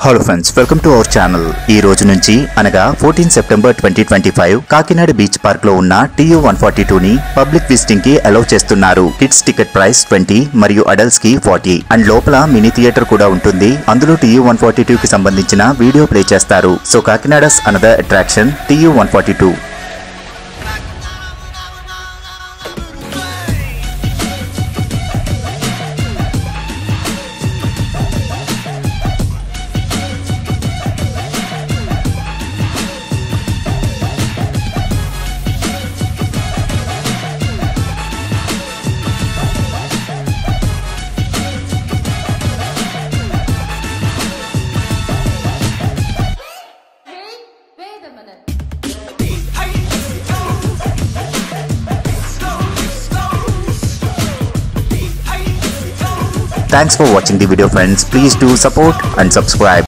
Hello friends, welcome to our channel. ఈ రోజు నుంచి అనగా 14 సెప్టెంబర్ 2025 కాకినాడ బీచ్ పార్క్ లో ఉన్న TU 142 ని పబ్లిక్ విజిటింగ్ కి అలౌ చేస్తున్నారు. కిడ్స్ టికెట్ ప్రైస్ 20 మరియు అడల్ట్స్ కి 40 అండ్ లోపల మినీ థియేటర్ కూడా ఉంటుంది. అందులో TU 142 కి సంబంధించిన వీడియో ప్లే చేస్తారు. సో కాకినాడస్ another attraction TU 142. Thanks for watching the video, friends. Please do support and subscribe.